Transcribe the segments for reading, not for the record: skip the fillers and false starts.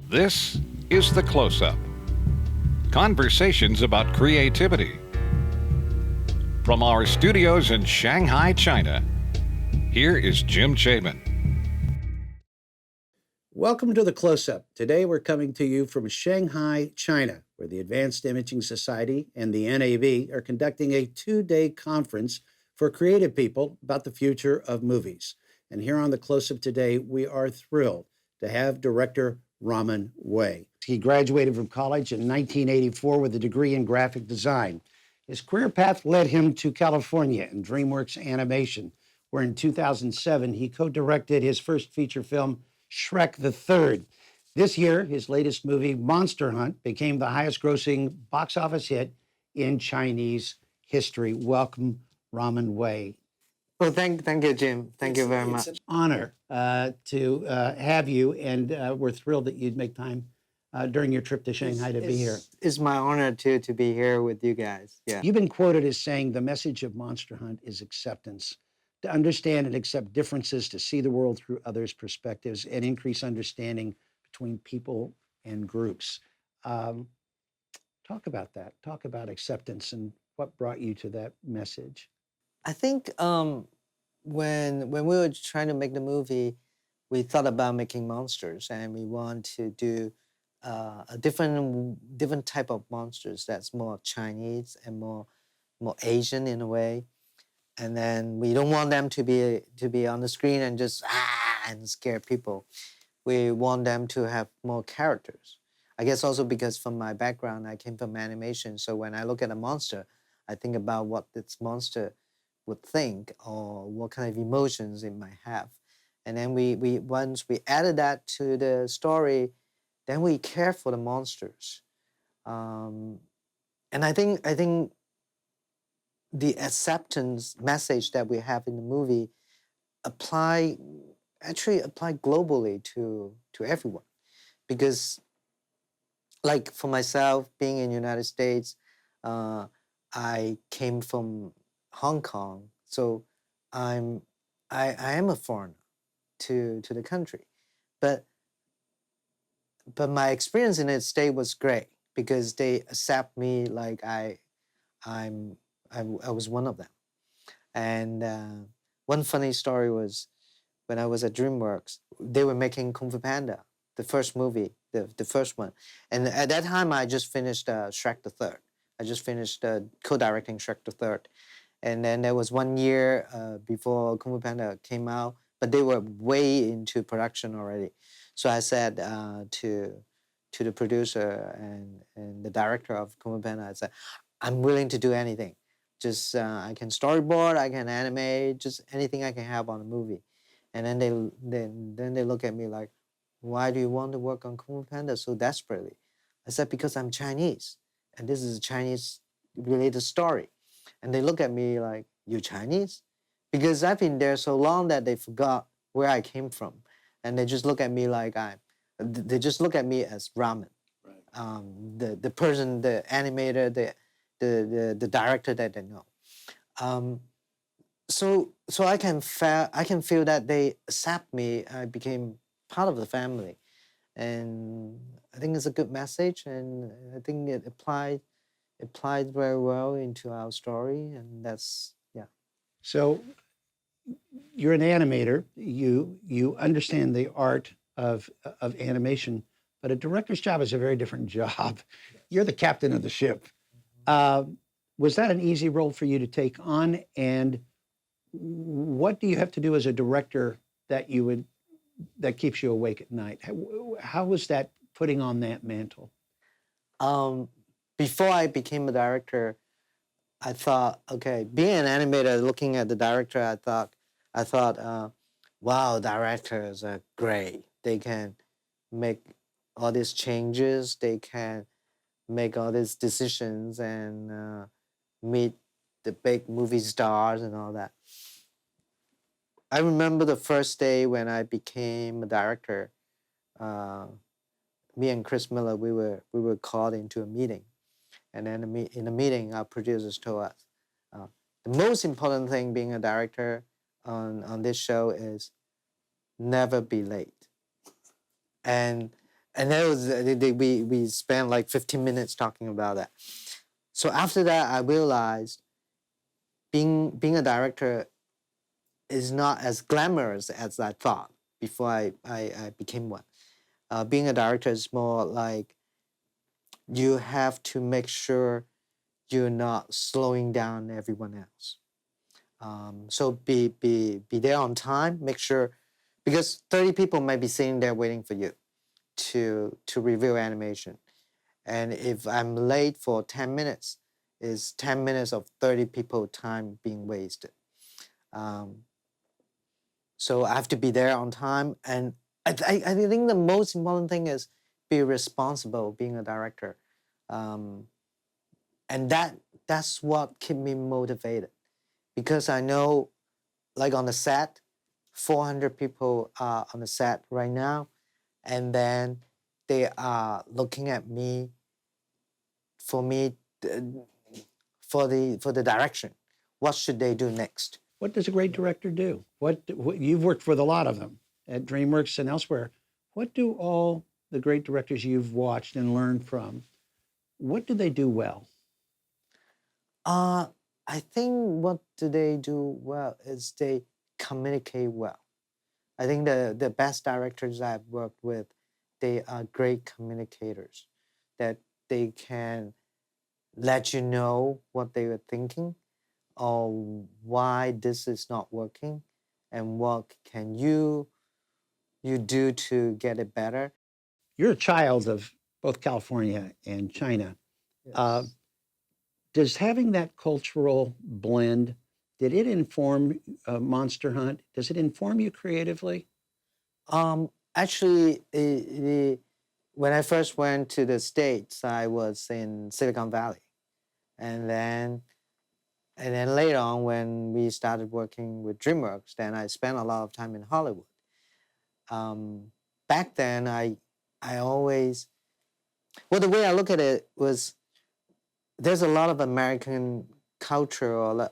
This is The Close-Up. Conversations about creativity. From our studios in Shanghai, China, here is Jim Chapman. Welcome to The Close-Up. Today we're coming to you from Shanghai, China, where the Advanced Imaging Society and the NAB are conducting a 2-day conference for creative people about the future of movies. And here on The Close-Up today, we are thrilled to have director Raman Wei. He graduated from college in 1984 with a degree in graphic design. His career path led him to California and DreamWorks Animation, where in 2007 he co-directed his first feature film, Shrek the Third. This year, his latest movie, Monster Hunt, became the highest-grossing box office hit in Chinese history. Welcome, Raman Wei. Well, thank you, Jim. Thank you very much. It's an honor to have you, and we're thrilled that you'd make time during your trip to Shanghai to be here. It's my honor to be here with you guys. Yeah. You've been quoted as saying the message of Monster Hunt is acceptance, to understand and accept differences, to see the world through others' perspectives, and increase understanding between people and groups. Talk about that. Talk about acceptance and what brought you to that message. I think when we were trying to make the movie, we thought about making monsters, and we want to do a different type of monsters that's more Chinese and more Asian in a way. And then we don't want them to be on the screen and just and scare people. We want them to have more characters. I guess also because from my background, I came from animation. So when I look at a monster, I think about what this monster would think or what kind of emotions it might have. And then we once we added that to the story, then we care for the monsters. And I think the acceptance message that we have in the movie apply globally to everyone. Because like for myself, being in the United States, I came from Hong Kong, so I am a foreigner to the country, but my experience in the States was great because they accept me like I was one of them. And one funny story was when I was at DreamWorks, they were making Kung Fu Panda, the first movie, the first one, and at that time I just finished Shrek the Third. I just finished co-directing Shrek the Third. And then there was 1 year before Kung Fu Panda came out, but they were way into production already. So I said to the producer and the director of Kung Fu Panda, I said, I'm willing to do anything. Just I can storyboard, I can animate, just anything I can have on a movie. And then they look at me like, why do you want to work on Kung Fu Panda so desperately? I said, because I'm Chinese, and this is a Chinese-related story. And they look at me like, you Chinese? Because I've been there so long that they forgot where I came from. And they just look at me like they just look at me as Raman. Right. The person, the animator, the director that they know. So I can feel that they accept me. I became part of the family. And I think it's a good message, and I think it applied very well into our story, and that's, yeah. So you're an animator. You understand the art of animation, but a director's job is a very different job. You're the captain of the ship. Was that an easy role for you to take on? And what do you have to do as a director that keeps you awake at night? How was that putting on that mantle? Before I became a director, I thought, okay, being an animator, looking at the director, I thought, wow, directors are great. They can make all these changes. They can make all these decisions and meet the big movie stars and all that. I remember the first day when I became a director. Me and Chris Miller, we were called into a meeting. And then in the meeting, our producers told us, the most important thing being a director on this show is never be late. And And that was we spent like 15 minutes talking about that. So after that, I realized being a director is not as glamorous as I thought before I became one. Being a director is more like you have to make sure you're not slowing down everyone else. So be there on time. Make sure, because 30 people might be sitting there waiting for you to review animation, and if I'm late for 10 minutes, is 10 minutes of 30 people time being wasted. Um, so I have to be there on time, and I think the most important thing is be responsible being a director, um, and that's what keep me motivated, because I know, like on the set, 400 people are on the set right now, and then they are looking at me for me uh, for the direction. What should they do next? What does a great director do? What you've worked with a lot of them at DreamWorks and elsewhere. What do all the great directors you've watched and learned from? What do they do well? Uh, I think what do they do well is they communicate well. I think the best directors I've worked with, they are great communicators, that they can let you know what they were thinking or why this is not working and what can you do to get it better. You're a child of both California and China. Uh, Yes. does having that cultural blend, did it inform Monster Hunt? Does it inform you creatively? Actually, when I first went to the States, I was in Silicon Valley. And then later on, when we started working with DreamWorks, then I spent a lot of time in Hollywood. Back then, I always, well, the way I look at it was there's a lot of American culture or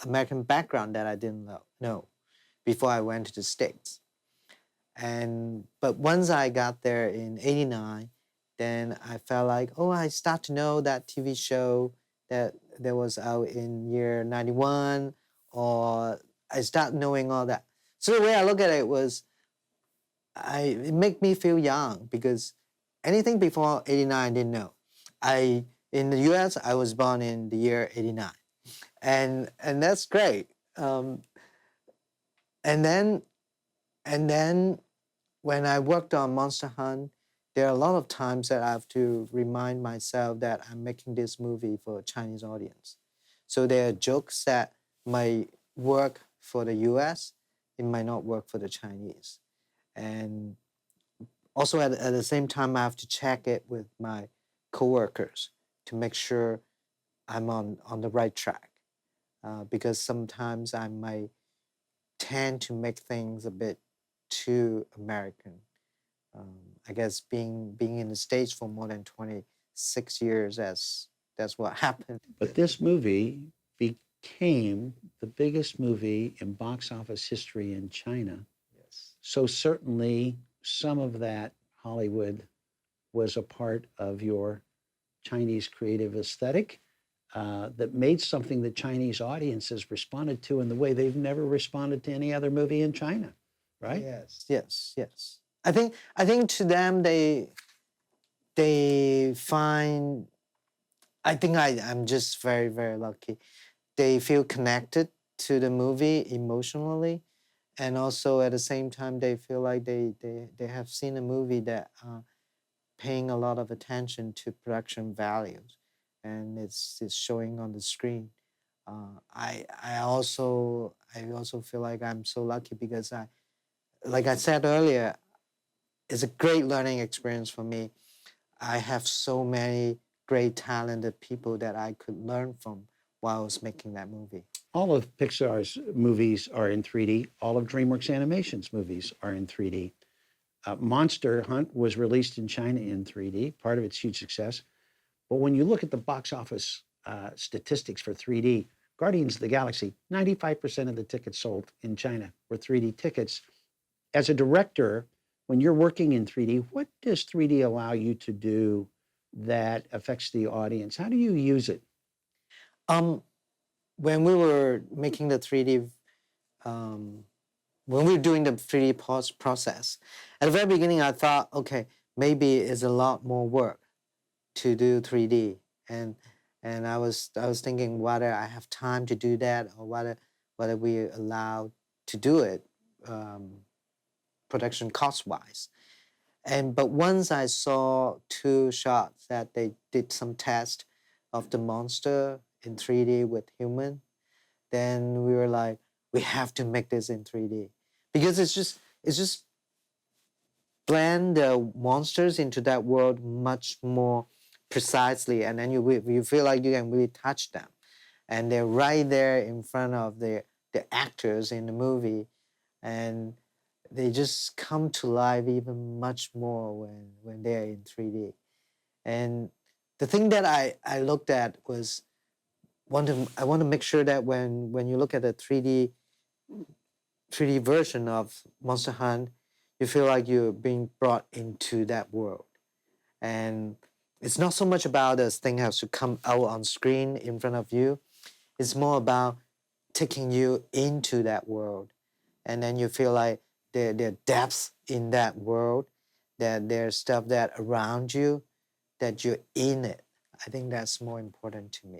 American background that I didn't know before I went to the States. But once I got there in '89, then I felt like, oh, I start to know that TV show that was out in year '91, or I start knowing all that. So the way I look at it was, it make me feel young, because anything before '89 I didn't know. In the U.S. I was born in the year '89, and that's great. And then and then when I worked on Monster Hunt, there are a lot of times that I have to remind myself that I'm making this movie for a Chinese audience. So there are jokes that might work for the US, it might not work for the Chinese. And also at the same time, I have to check it with my coworkers to make sure I'm on the right track. Because sometimes I might tend to make things a bit too American. I guess being in the States for more than 26 years, that's what happened. But this movie became the biggest movie in box office history in China. Yes. So certainly some of that Hollywood was a part of your Chinese creative aesthetic that made something that Chinese audiences responded to in the way they've never responded to any other movie in China, right? Yes, yes, yes. I think to them they find, I think I'm just very, very lucky. They feel connected to the movie emotionally, and also at the same time they feel like they have seen a movie that paying a lot of attention to production values, and it's showing on the screen. I also feel like I'm so lucky, because like I said earlier, it's a great learning experience for me. I have so many great talented people that I could learn from while I was making that movie. All of Pixar's movies are in 3D. All of DreamWorks Animation's movies are in 3D. Monster Hunt was released in China in 3D, part of its huge success. But when you look at the box office statistics for 3D, Guardians of the Galaxy, 95% of the tickets sold in China were 3D tickets. As a director, When you're working in 3D, what does 3D allow you to do that affects the audience? How do you use it? Um, when we were making the 3D, um, when we were doing the 3D process, at the very beginning, I thought, okay, maybe it's a lot more work to do 3D, and I was thinking whether I have time to do that or whether we allowed to do it, production cost wise. And but once I saw two shots that they did some test of the monster in 3D with human, then we were like, we have to make this in 3D because it's just blend the monsters into that world much more precisely, and then you feel like you can really touch them, and they're right there in front of the actors in the movie, and they just come to life even much more when they're in 3D. And the thing that I looked at was I want to make sure that when you look at the 3D version of Monster Hunt, you feel like you're being brought into that world. And it's not so much about this thing has to come out on screen in front of you. It's more about taking you into that world. And then you feel like there are depths in that world, that there's stuff that around you, that you're in it. I think that's more important to me.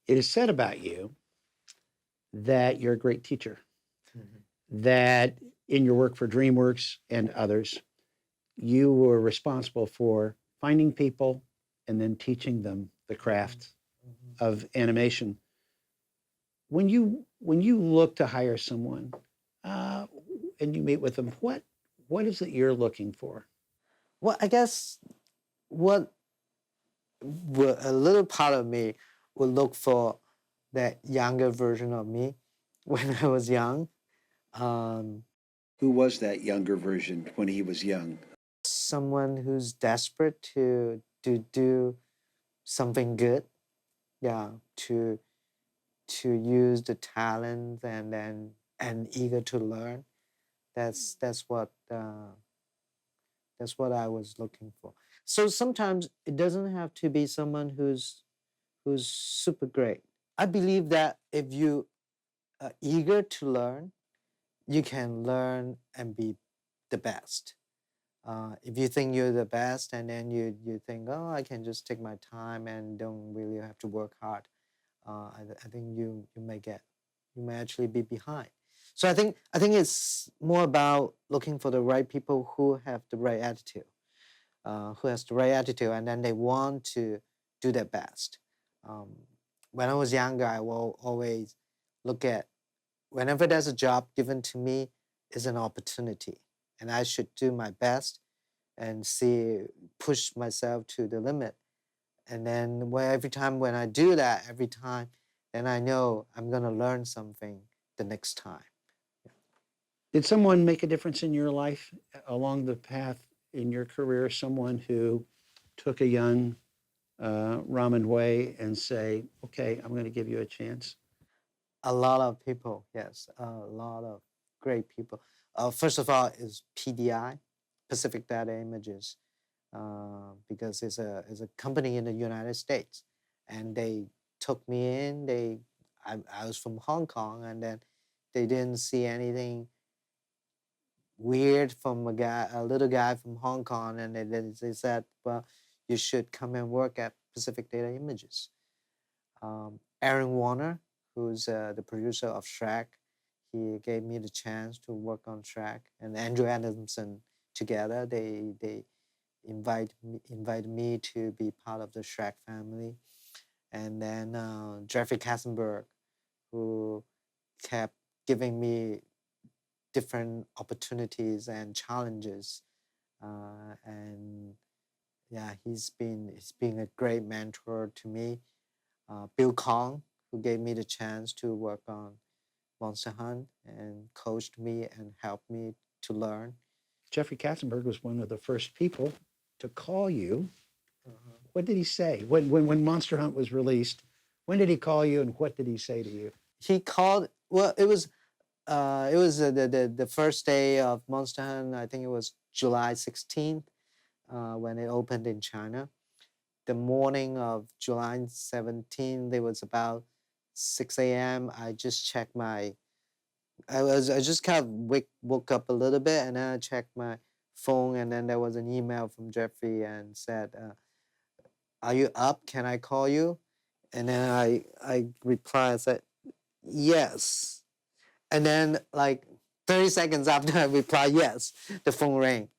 It is said about you that you're a great teacher, that in your work for DreamWorks and others, you were responsible for finding people and then teaching them the craft of animation. When you look to hire someone uh, and you meet with them, what is it you're looking for? Well, I guess what a little part of me would look for that younger version of me when I was young. Um, Who was that younger version when he was young? Someone who's desperate to do something good, yeah, to use the talent and eager to learn. That's what I was looking for. So sometimes it doesn't have to be someone who's super great. I believe that if you are eager to learn, you can learn and be the best. If you think you're the best and then you think, oh, I can just take my time and don't really have to work hard, I think you may actually be behind. So I think it's more about looking for the right people who have the right attitude, who has the right attitude, and then they want to do their best. Um, when I was younger, I will always look at whenever there's a job given to me is an opportunity, and I should do my best and push myself to the limit. And then every time when I do that, every time, then I know I'm gonna learn something the next time. Did someone make a difference in your life along the path in your career? Someone who took a young Ramen Way and say, okay, I'm going to give you a chance? A lot of people, yes, a lot of great people. First of all, is PDI, Pacific Data Images, because it's a company in the United States, and they took me in. I was from Hong Kong, and then they didn't see anything weird from a little guy from Hong Kong, and they said, well, you should come and work at Pacific Data Images. Aaron Warner, who's the producer of Shrek, he gave me the chance to work on Shrek, and Andrew Adamson together. They invited me to be part of the Shrek family, and then Jeffrey Katzenberg, who kept giving me different opportunities and challenges, and yeah, he's been a great mentor to me. Bill Kong, who gave me the chance to work on Monster Hunt and coached me and helped me to learn. Jeffrey Katzenberg was one of the first people to call you. Uh-huh. What did he say when Monster Hunt was released? When did he call you, and what did he say to you? He called. Well, it was It was the first day of Monster Hunt. I think it was July 16th when it opened in China. The morning of July 17th, it was about 6 a.m. I just checked my, I just kind of woke up a little bit, and then I checked my phone, and then there was an email from Jeffrey and said, "Are you up? Can I call you?" And then I replied, I said, "Yes." And then like 30 seconds after I replied yes, the phone rang.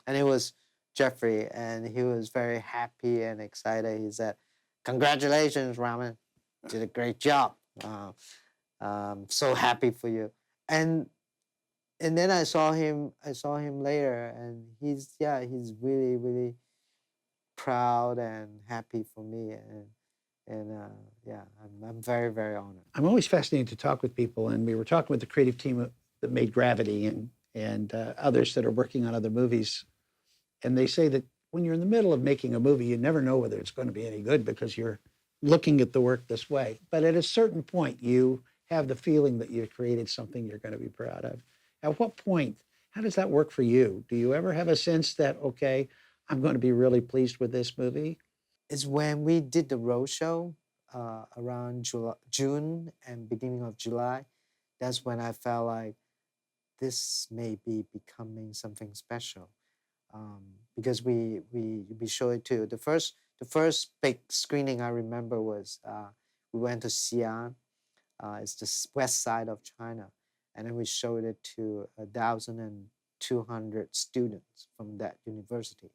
And it was Jeffrey, and he was very happy and excited. He said, "Congratulations, Raman. Did a great job. So happy for you." And and then I saw him later, and he's really, really proud and happy for me. And I'm very, very honored. I'm always fascinated to talk with people, and we were talking with the creative team that made Gravity and others that are working on other movies, and they say that when you're in the middle of making a movie, you never know whether it's going to be any good because you're looking at the work this way. But at a certain point, you have the feeling that you've created something you're going to be proud of. At what point? How does that work for you? Do you ever have a sense that, okay, I'm going to be really pleased with this movie? Is when we did the roadshow around June and beginning of July. That's when I felt like this may be becoming something special, because we show it too. The first big screening I remember was we went to Xi'an. It's the west side of China, and then we showed it to 1,200 students from that university.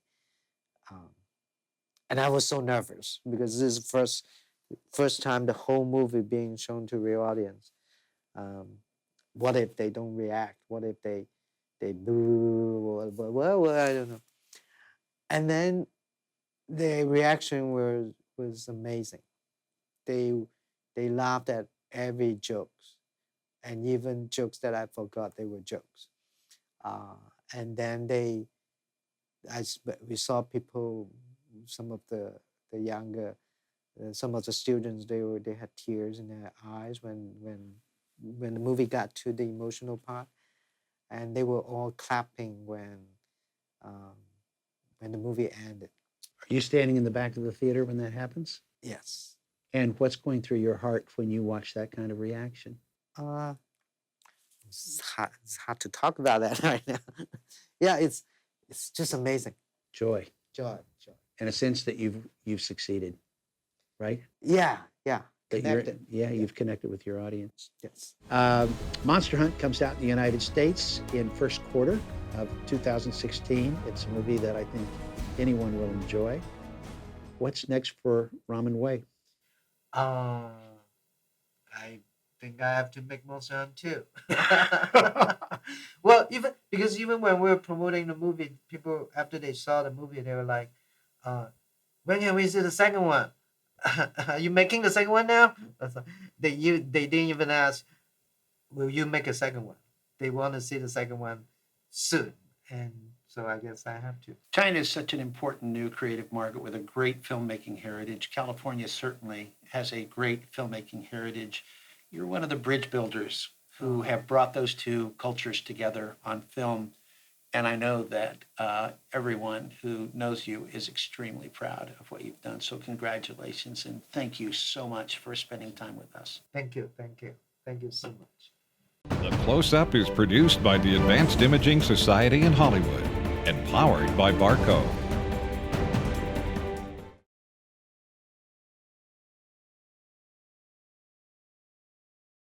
And I was so nervous because this is the first time the whole movie being shown to real audience. What if they don't react? What if they boo? Well, I don't know. And then the reaction was amazing. They laughed at every jokes, and even jokes that I forgot they were jokes. And then we saw people, some of the younger, some of the students, they had tears in their eyes when the movie got to the emotional part, and they were all clapping when the movie ended. Are you standing in the back of the theater when that happens? Yes. And what's going through your heart when you watch that kind of reaction? It's hard to talk about that right now. Yeah, it's just amazing. Joy. Joy. And a sense that you've succeeded, right? Yeah. That you've connected with your audience. Yes. Monster Hunt comes out in the United States in first quarter of 2016. It's a movie that I think anyone will enjoy. What's next for Raman Wei? I think I have to make Monster Hunt too. Well, even when we were promoting the movie, people after they saw the movie, they were like, "When can we see the second one? Are you making the second one now?" They didn't even ask, "Will you make a second one?" They want to see the second one soon, and so I guess I have to. China is such an important new creative market with a great filmmaking heritage. California certainly has a great filmmaking heritage. You're one of the bridge builders who have brought those two cultures together on film. And I know that everyone who knows you is extremely proud of what you've done. So congratulations, and thank you so much for spending time with us. Thank you so much. The Close-Up is produced by the Advanced Imaging Society in Hollywood and powered by Barco.